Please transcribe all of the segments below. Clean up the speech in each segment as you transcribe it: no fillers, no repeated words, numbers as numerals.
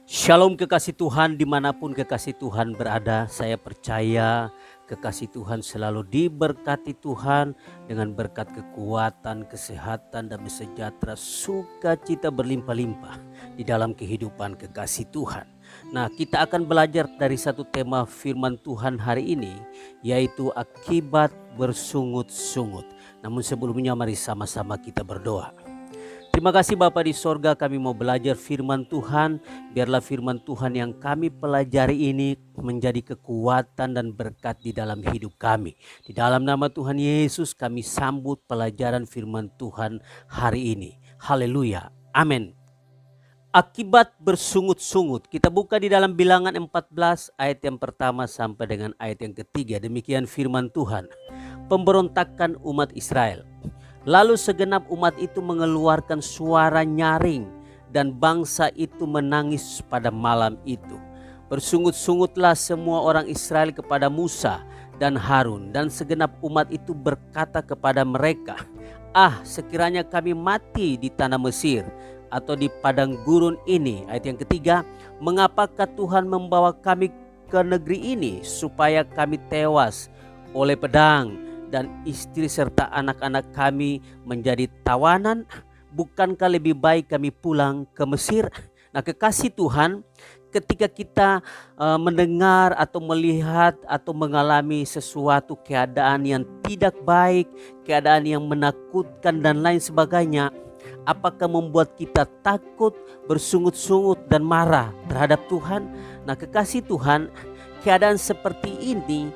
Shalom kekasih Tuhan, dimanapun kekasih Tuhan berada, saya percaya kekasih Tuhan selalu diberkati Tuhan dengan berkat kekuatan, kesehatan, dan sejahtera, sukacita berlimpah-limpah di dalam kehidupan kekasih Tuhan. Nah, kita akan belajar dari satu tema firman Tuhan hari ini, yaitu akibat bersungut-sungut. Namun sebelumnya mari sama-sama kita berdoa. Terima kasih Bapa di sorga, kami mau belajar firman Tuhan. Biarlah firman Tuhan yang kami pelajari ini menjadi kekuatan dan berkat di dalam hidup kami. Di dalam nama Tuhan Yesus kami sambut pelajaran firman Tuhan hari ini. Haleluya, amin. Akibat bersungut-sungut, kita buka di dalam Bilangan 14 ayat yang pertama sampai dengan ayat yang ketiga. Demikian firman Tuhan. Pemberontakan umat Israel. Lalu segenap umat itu mengeluarkan suara nyaring dan bangsa itu menangis pada malam itu. Bersungut-sungutlah semua orang Israel kepada Musa dan Harun, dan segenap umat itu berkata kepada mereka, "Ah, sekiranya kami mati di tanah Mesir atau di padang gurun ini." Ayat yang ketiga, "Mengapakah Tuhan membawa kami ke negeri ini supaya kami tewas oleh pedang dan istri serta anak-anak kami menjadi tawanan? Bukankah lebih baik kami pulang ke Mesir?" Nah, kekasih Tuhan, ketika kita mendengar atau melihat atau mengalami sesuatu keadaan yang tidak baik, keadaan yang menakutkan dan lain sebagainya, apakah membuat kita takut, bersungut-sungut dan marah terhadap Tuhan? Nah, kekasih Tuhan, keadaan seperti ini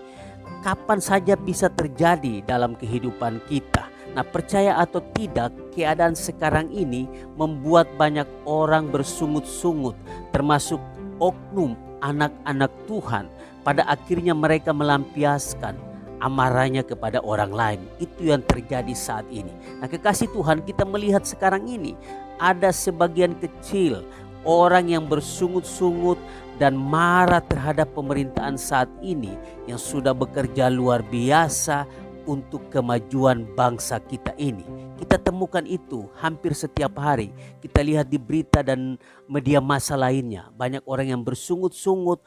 kapan saja bisa terjadi dalam kehidupan kita. Nah, percaya atau tidak, keadaan sekarang ini membuat banyak orang bersungut-sungut, termasuk oknum anak-anak Tuhan. Pada akhirnya mereka melampiaskan amarahnya kepada orang lain. Itu yang terjadi saat ini. Nah, kekasih Tuhan, kita melihat sekarang ini ada sebagian kecil orang yang bersungut-sungut dan marah terhadap pemerintahan saat ini yang sudah bekerja luar biasa untuk kemajuan bangsa kita ini. Kita temukan itu hampir setiap hari. Kita lihat di berita dan media massa lainnya. Banyak orang yang bersungut-sungut,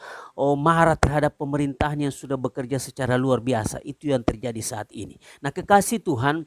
marah terhadap pemerintahan yang sudah bekerja secara luar biasa. Itu yang terjadi saat ini. Nah, kekasih Tuhan,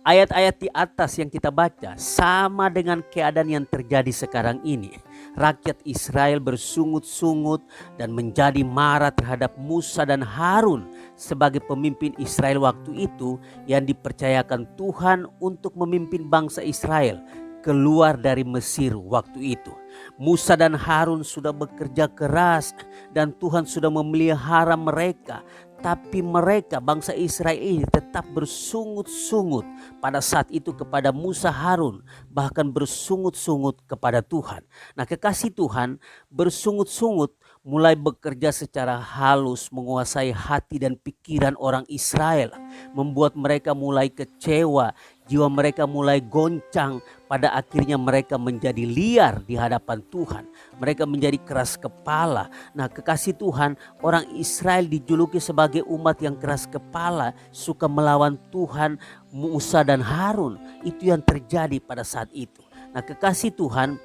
ayat-ayat di atas yang kita baca sama dengan keadaan yang terjadi sekarang ini. Rakyat Israel bersungut-sungut dan menjadi marah terhadap Musa dan Harun sebagai pemimpin Israel waktu itu yang dipercayakan Tuhan untuk memimpin bangsa Israel keluar dari Mesir waktu itu. Musa dan Harun sudah bekerja keras dan Tuhan sudah memelihara mereka. Tapi mereka, bangsa Israel ini, tetap bersungut-sungut pada saat itu kepada Musa, Harun, bahkan bersungut-sungut kepada Tuhan. Nah, kekasih Tuhan, bersungut-sungut mulai bekerja secara halus menguasai hati dan pikiran orang Israel, membuat mereka mulai kecewa, jiwa mereka mulai goncang. Pada akhirnya mereka menjadi liar di hadapan Tuhan. Mereka menjadi keras kepala. Nah, kekasih Tuhan, orang Israel dijuluki sebagai umat yang keras kepala, suka melawan Tuhan, Musa dan Harun. Itu yang terjadi pada saat itu. Nah, kekasih Tuhan,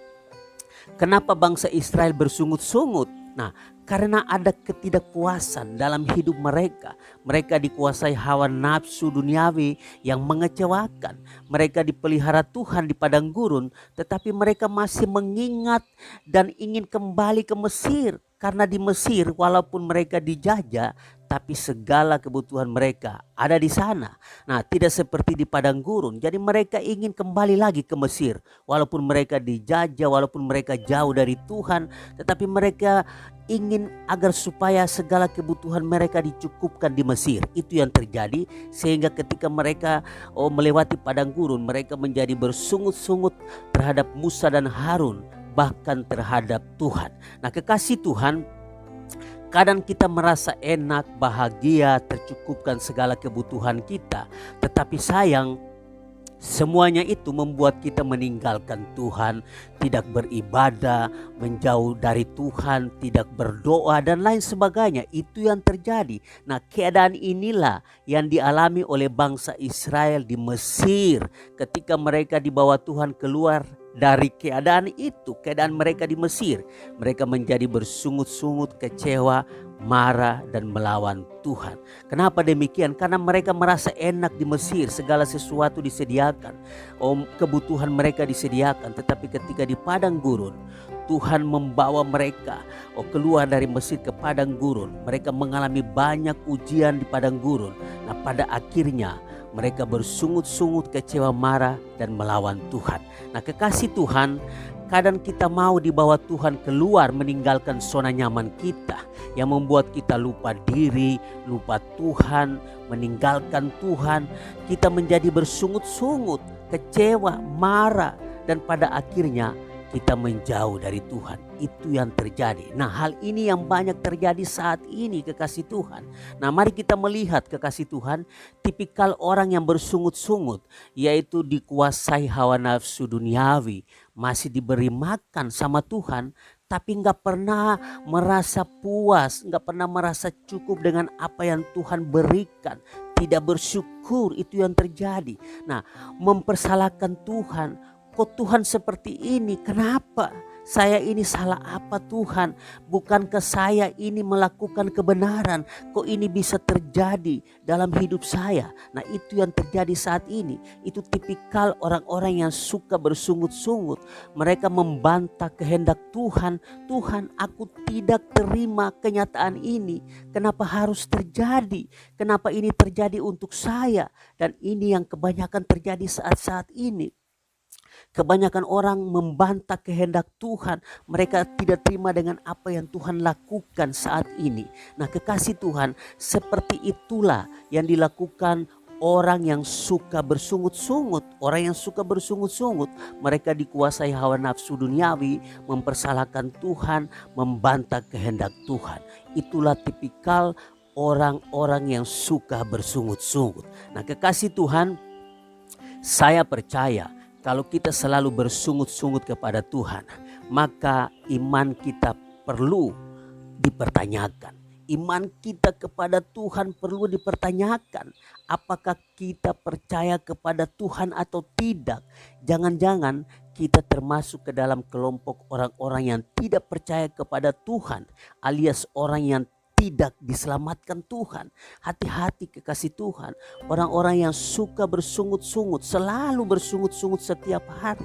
kenapa bangsa Israel bersungut-sungut? Nah, karena ada ketidakpuasan dalam hidup mereka. Mereka dikuasai hawa nafsu duniawi yang mengecewakan. Mereka dipelihara Tuhan di padang gurun, tetapi mereka masih mengingat dan ingin kembali ke Mesir. Karena di Mesir walaupun mereka dijajah, tapi segala kebutuhan mereka ada di sana. Nah, tidak seperti di padang gurun. Jadi mereka ingin kembali lagi ke Mesir. Walaupun mereka dijajah, walaupun mereka jauh dari Tuhan, tetapi mereka ingin agar supaya segala kebutuhan mereka dicukupkan di Mesir. Itu yang terjadi sehingga ketika mereka melewati padang gurun, mereka menjadi bersungut-sungut terhadap Musa dan Harun, bahkan terhadap Tuhan. Nah, kekasih Tuhan, kadang kita merasa enak, bahagia, tercukupkan segala kebutuhan kita. Tetapi sayang, semuanya itu membuat kita meninggalkan Tuhan, tidak beribadah, menjauh dari Tuhan, tidak berdoa dan lain sebagainya. Itu yang terjadi. Nah, keadaan inilah yang dialami oleh bangsa Israel di Mesir ketika mereka dibawa Tuhan keluar dari keadaan itu, keadaan mereka di Mesir. Mereka menjadi bersungut-sungut, kecewa, marah dan melawan Tuhan. Kenapa demikian? Karena mereka merasa enak di Mesir, segala sesuatu disediakan, kebutuhan mereka disediakan. Tetapi ketika di padang gurun, Tuhan membawa mereka keluar dari Mesir ke padang gurun. Mereka mengalami banyak ujian di padang gurun. Nah, pada akhirnya mereka bersungut-sungut, kecewa, marah dan melawan Tuhan. Nah, kekasih Tuhan, kadang kita mau dibawa Tuhan keluar meninggalkan zona nyaman kita yang membuat kita lupa diri, lupa Tuhan, meninggalkan Tuhan. Kita menjadi bersungut-sungut, kecewa, marah, dan pada akhirnya kita menjauh dari Tuhan. Itu yang terjadi. Nah, hal ini yang banyak terjadi saat ini, kekasih Tuhan. Nah, mari kita melihat, kekasih Tuhan, tipikal orang yang bersungut-sungut, yaitu dikuasai hawa nafsu duniawi, masih diberi makan sama Tuhan, tapi gak pernah merasa puas, gak pernah merasa cukup dengan apa yang Tuhan berikan. Tidak bersyukur, itu yang terjadi. Nah, mempersalahkan Tuhan. Kok Tuhan seperti ini? Kenapa? Saya ini salah apa Tuhan? Bukankah saya ini melakukan kebenaran? Kok ini bisa terjadi dalam hidup saya? Nah, itu yang terjadi saat ini. Itu tipikal orang-orang yang suka bersungut-sungut. Mereka membantah kehendak Tuhan. Tuhan, aku tidak terima kenyataan ini. Kenapa harus terjadi? Kenapa ini terjadi untuk saya? Dan ini yang kebanyakan terjadi saat-saat ini. Kebanyakan orang membantah kehendak Tuhan. Mereka tidak terima dengan apa yang Tuhan lakukan saat ini. Nah, kekasih Tuhan, seperti itulah yang dilakukan orang yang suka bersungut-sungut. Orang yang suka bersungut-sungut, mereka dikuasai hawa nafsu duniawi, mempersalahkan Tuhan, membantah kehendak Tuhan. Itulah tipikal orang-orang yang suka bersungut-sungut. Nah, kekasih Tuhan, saya percaya kalau kita selalu bersungut-sungut kepada Tuhan, maka iman kita perlu dipertanyakan. Iman kita kepada Tuhan perlu dipertanyakan. Apakah kita percaya kepada Tuhan atau tidak? Jangan-jangan kita termasuk ke dalam kelompok orang-orang yang tidak percaya kepada Tuhan, alias orang yang tidak diselamatkan Tuhan. Hati-hati, kekasih Tuhan. Orang-orang yang suka bersungut-sungut, selalu bersungut-sungut setiap hari,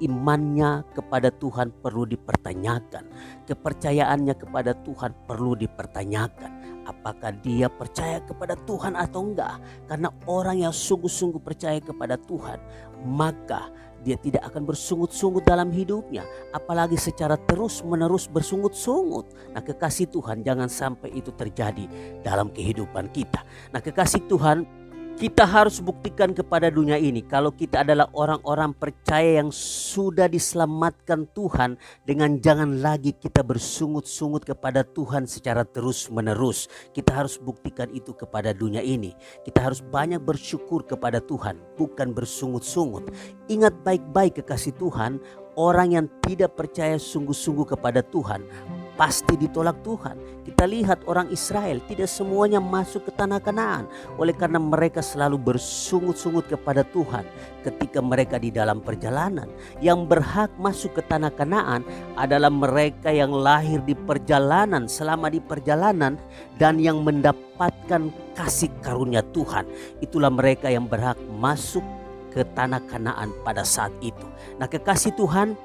imannya kepada Tuhan perlu dipertanyakan. Kepercayaannya kepada Tuhan perlu dipertanyakan. Apakah dia percaya kepada Tuhan atau enggak? Karena orang yang sungguh-sungguh percaya kepada Tuhan, maka dia tidak akan bersungut-sungut dalam hidupnya. Apalagi secara terus-menerus bersungut-sungut. Nah, kekasih Tuhan, jangan sampai itu terjadi dalam kehidupan kita. Nah, kekasih Tuhan, kita harus buktikan kepada dunia ini kalau kita adalah orang-orang percaya yang sudah diselamatkan Tuhan, dengan jangan lagi kita bersungut-sungut kepada Tuhan secara terus-menerus. Kita harus buktikan itu kepada dunia ini. Kita harus banyak bersyukur kepada Tuhan, bukan bersungut-sungut. Ingat baik-baik, kekasih Tuhan, orang yang tidak percaya sungguh-sungguh kepada Tuhan pasti ditolak Tuhan. Kita lihat orang Israel tidak semuanya masuk ke tanah Kanaan, oleh karena mereka selalu bersungut-sungut kepada Tuhan ketika mereka di dalam perjalanan. Yang berhak masuk ke tanah Kanaan adalah mereka yang lahir di perjalanan, selama di perjalanan, dan yang mendapatkan kasih karunia Tuhan. Itulah mereka yang berhak masuk ke tanah Kanaan pada saat itu. Nah, kekasih Tuhan,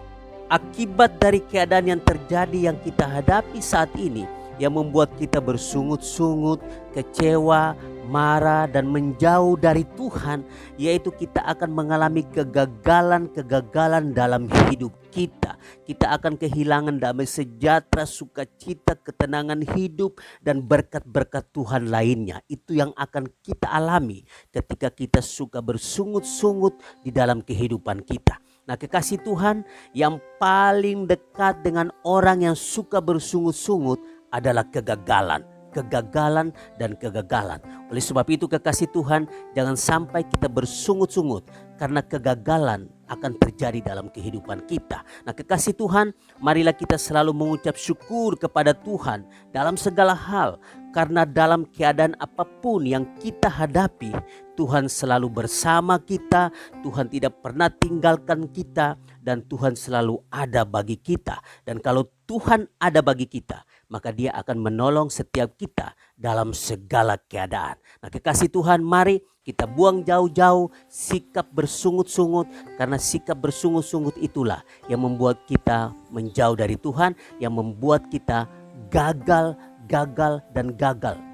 akibat dari keadaan yang terjadi yang kita hadapi saat ini, yang membuat kita bersungut-sungut, kecewa, marah dan menjauh dari Tuhan, yaitu kita akan mengalami kegagalan-kegagalan dalam hidup kita. Kita akan kehilangan damai sejahtera, sukacita, ketenangan hidup dan berkat-berkat Tuhan lainnya. Itu yang akan kita alami ketika kita suka bersungut-sungut di dalam kehidupan kita. Nah, kekasih Tuhan, yang paling dekat dengan orang yang suka bersungut-sungut adalah kegagalan. Kegagalan dan kegagalan. Oleh sebab itu, kekasih Tuhan, jangan sampai kita bersungut-sungut, karena kegagalan akan terjadi dalam kehidupan kita. Nah, kekasih Tuhan, marilah kita selalu mengucap syukur kepada Tuhan dalam segala hal. karena dalam keadaan apapun yang kita hadapi, Tuhan selalu bersama kita, Tuhan tidak pernah tinggalkan kita, dan Tuhan selalu ada bagi kita. Dan kalau Tuhan ada bagi kita, maka Dia akan menolong setiap kita dalam segala keadaan. Nah, kekasih Tuhan, mari kita buang jauh-jauh sikap bersungut-sungut, karena sikap bersungut-sungut itulah yang membuat kita menjauh dari Tuhan, yang membuat kita gagal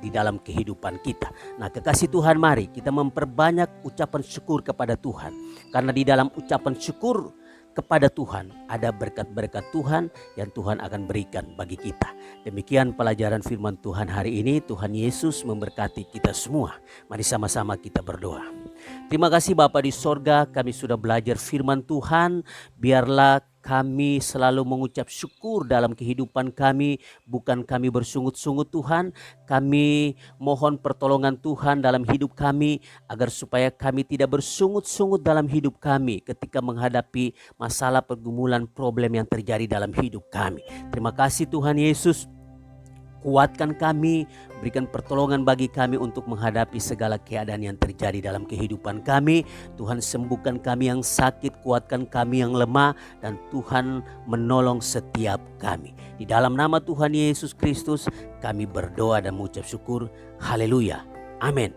di dalam kehidupan kita. Nah, kekasih Tuhan, mari kita memperbanyak ucapan syukur kepada Tuhan, karena di dalam ucapan syukur kepada Tuhan ada berkat-berkat Tuhan yang Tuhan akan berikan bagi kita. Demikian pelajaran firman Tuhan hari ini. Tuhan Yesus memberkati kita semua. Mari sama-sama kita berdoa. Terima kasih Bapa di sorga, kami sudah belajar firman Tuhan. Biarlah kami selalu mengucap syukur dalam kehidupan kami, bukan kami bersungut-sungut Tuhan. Kami mohon pertolongan Tuhan dalam hidup kami, agar supaya kami tidak bersungut-sungut dalam hidup kami ketika menghadapi masalah, pergumulan, problem yang terjadi dalam hidup kami. Terima kasih Tuhan Yesus. Kuatkan kami, berikan pertolongan bagi kami untuk menghadapi segala keadaan yang terjadi dalam kehidupan kami. Tuhan, sembuhkan kami yang sakit, kuatkan kami yang lemah, dan Tuhan menolong setiap kami. Di dalam nama Tuhan Yesus Kristus kami berdoa dan mengucap syukur. Haleluya. Amin.